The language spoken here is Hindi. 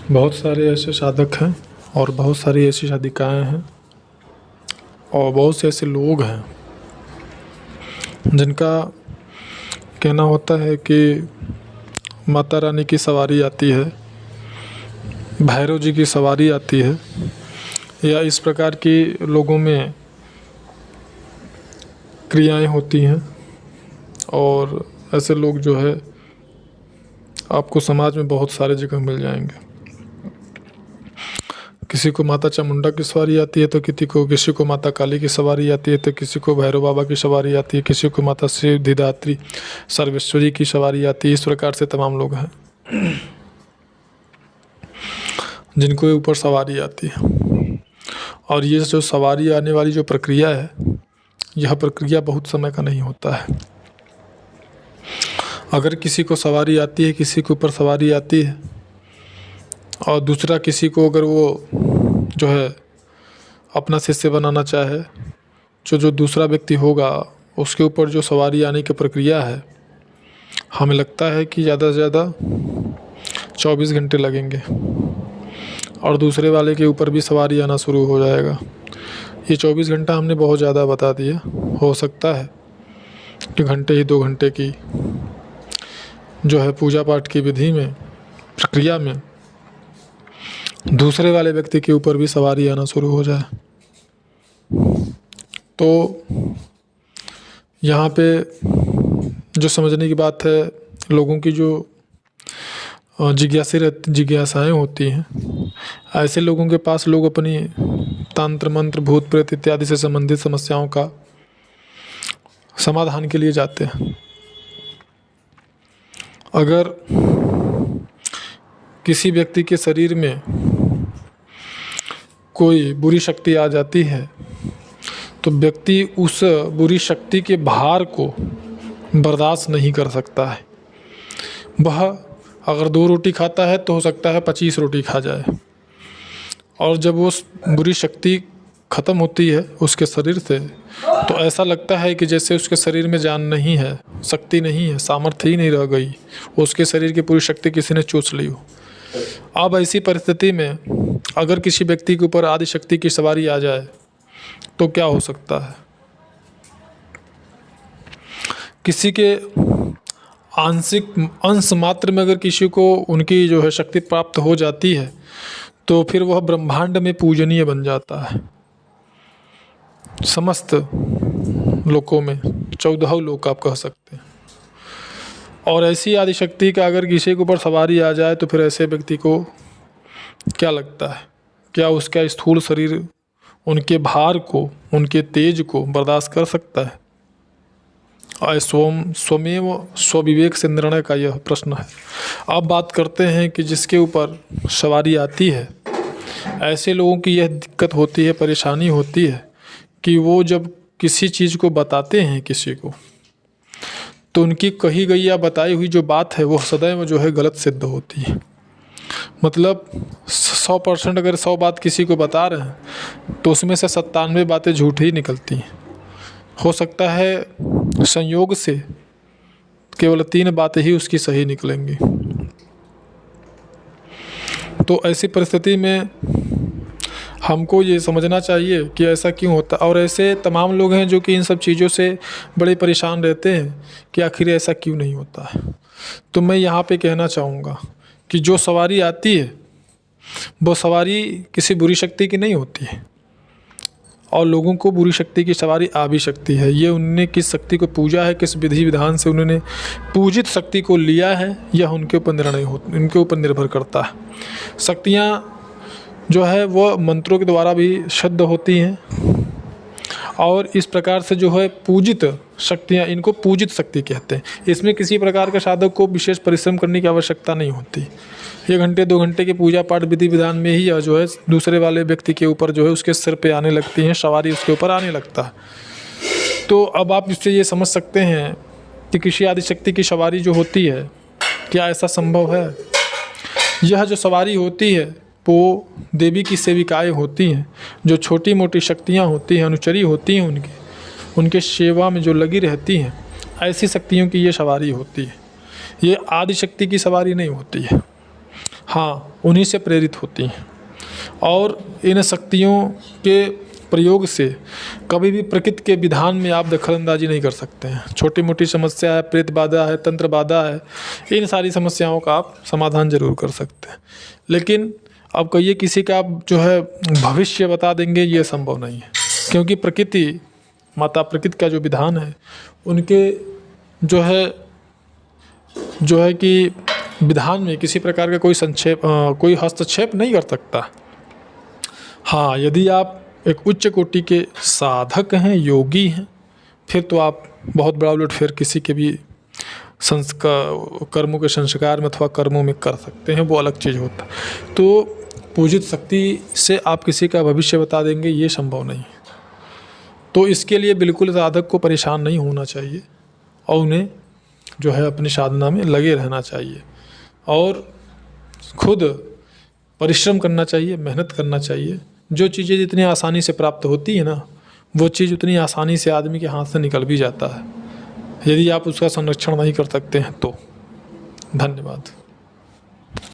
बहुत सारे ऐसे साधक हैं और बहुत सारी ऐसी साधिकाएँ हैं और बहुत से ऐसे लोग हैं जिनका कहना होता है कि माता रानी की सवारी आती है, भैरव जी की सवारी आती है, या इस प्रकार की लोगों में क्रियाएं होती हैं। और ऐसे लोग जो है आपको समाज में बहुत सारे जगह मिल जाएंगे। किसी को माता चामुंडा की सवारी आती है तो किसी को माता काली की सवारी आती है, तो किसी को भैरव बाबा की सवारी आती है, किसी को माता सिद्धिदात्री सर्वेश्वरी की सवारी आती है। इस प्रकार से तमाम लोग हैं जिनको ऊपर सवारी आती है। और ये जो सवारी आने वाली जो प्रक्रिया है, यह प्रक्रिया बहुत समय का नहीं होता है। अगर किसी को सवारी आती है, किसी के ऊपर सवारी आती है, और दूसरा किसी को अगर वो जो है अपना शिष्य बनाना चाहे, जो दूसरा व्यक्ति होगा उसके ऊपर जो सवारी आने की प्रक्रिया है, हमें लगता है कि ज़्यादा से ज़्यादा 24 घंटे लगेंगे और दूसरे वाले के ऊपर भी सवारी आना शुरू हो जाएगा। ये 24 घंटा हमने बहुत ज़्यादा बता दिया। हो सकता है कि घंटे ही 2 घंटे की जो है पूजा पाठ की विधि में, प्रक्रिया में दूसरे वाले व्यक्ति के ऊपर भी सवारी आना शुरू हो जाए। तो यहाँ पे जो समझने की बात है, लोगों की जो जिज्ञासाएँ होती हैं, ऐसे लोगों के पास लोग अपनी तंत्र मंत्र भूत प्रेत इत्यादि से संबंधित समस्याओं का समाधान के लिए जाते हैं। अगर किसी व्यक्ति के शरीर में कोई बुरी शक्ति आ जाती है तो व्यक्ति उस बुरी शक्ति के भार को बर्दाश्त नहीं कर सकता है। वह अगर 2 रोटी खाता है तो हो सकता है 25 रोटी खा जाए। और जब वो बुरी शक्ति ख़त्म होती है उसके शरीर से, तो ऐसा लगता है कि जैसे उसके शरीर में जान नहीं है, शक्ति नहीं है, सामर्थ्य ही नहीं रह गई, उसके शरीर की पूरी शक्ति किसी ने चूस ली हो। अब ऐसी परिस्थिति में अगर किसी व्यक्ति के ऊपर आदि शक्ति की सवारी आ जाए तो क्या हो सकता है? किसी के आंशिक अंश मात्र में अगर किसी को उनकी जो है शक्ति प्राप्त हो जाती है तो फिर वह ब्रह्मांड में पूजनीय बन जाता है। समस्त लोकों में 14 लोक आप कह सकते हैं। और ऐसी आदिशक्ति का अगर किसी के ऊपर सवारी आ जाए तो फिर ऐसे व्यक्ति को क्या लगता है, क्या उसका स्थूल शरीर उनके भार को, उनके तेज को बर्दाश्त कर सकता है? और स्वमेव स्वविवेक से निर्णय का यह प्रश्न है। अब बात करते हैं कि जिसके ऊपर सवारी आती है, ऐसे लोगों की यह दिक्कत होती है, परेशानी होती है कि वो जब किसी चीज़ को बताते हैं किसी को, तो उनकी कही गई या बताई हुई जो बात है वो सदैव जो है गलत सिद्ध होती है। मतलब 100% अगर 100 बात किसी को बता रहे हैं तो उसमें से 97 बातें झूठी ही निकलती हैं। हो सकता है संयोग से केवल 3 बातें ही उसकी सही निकलेंगी। तो ऐसी परिस्थिति में हमको ये समझना चाहिए कि ऐसा क्यों होता है। और ऐसे तमाम लोग हैं जो कि इन सब चीज़ों से बड़े परेशान रहते हैं कि आखिर ऐसा क्यों नहीं होता है। तो मैं यहाँ पे कहना चाहूँगा कि जो सवारी आती है वो सवारी किसी बुरी शक्ति की नहीं होती है, और लोगों को बुरी शक्ति की सवारी आ भी सकती है। ये उन्होंने किस शक्ति को पूजा है, किस विधि विधान से उन्होंने पूजित शक्ति को लिया है, यह उनके ऊपर निर्भर करता है। शक्तियाँ जो है वो मंत्रों के द्वारा भी सिद्ध होती हैं, और इस प्रकार से जो है पूजित शक्तियाँ, इनको पूजित शक्ति कहते हैं। इसमें किसी प्रकार का साधक को विशेष परिश्रम करने की आवश्यकता नहीं होती। 1 घंटे 2 घंटे के पूजा पाठ विधि विधान में ही जो है दूसरे वाले व्यक्ति के ऊपर जो है उसके सिर पे आने लगती हैं, सवारी उसके ऊपर आने लगता है। तो अब आप इससे ये समझ सकते हैं कि किसी आदिशक्ति की सवारी जो होती है, क्या ऐसा संभव है? यह जो सवारी होती है वो देवी की सेविकाएँ होती हैं, जो छोटी मोटी शक्तियाँ होती हैं, अनुचरी होती हैं, उनके सेवा में जो लगी रहती हैं, ऐसी शक्तियों की ये सवारी होती है। ये आदि शक्ति की सवारी नहीं होती है। हाँ, उन्हीं से प्रेरित होती हैं। और इन शक्तियों के प्रयोग से कभी भी प्रकृति के विधान में आप दखलंदाजी नहीं कर सकते हैं। छोटी मोटी समस्या है, प्रेत बाधा है, तंत्र बाधा है, इन सारी समस्याओं का आप समाधान ज़रूर कर सकते हैं। लेकिन अब कहिए किसी का आप जो है भविष्य बता देंगे, ये संभव नहीं है, क्योंकि प्रकृति, माता प्रकृति का जो विधान है, उनके जो है कि विधान में किसी प्रकार का कोई हस्तक्षेप नहीं कर सकता। हाँ, यदि आप एक उच्च कोटि के साधक हैं, योगी हैं, फिर तो आप बहुत बड़ा उलटफेर किसी के भी कर्मों के संस्कार में अथवा कर्मों में कर सकते हैं, वो अलग चीज़ होता है। तो पूजित शक्ति से आप किसी का भविष्य बता देंगे, ये संभव नहीं है। तो इसके लिए बिल्कुल साधक को परेशान नहीं होना चाहिए और उन्हें जो है अपनी साधना में लगे रहना चाहिए और खुद परिश्रम करना चाहिए, मेहनत करना चाहिए। जो चीज़ें जितनी आसानी से प्राप्त होती है ना, वो चीज़ उतनी आसानी से आदमी के हाथ से निकल भी जाता है, यदि आप उसका संरक्षण नहीं कर सकते हैं तो। धन्यवाद।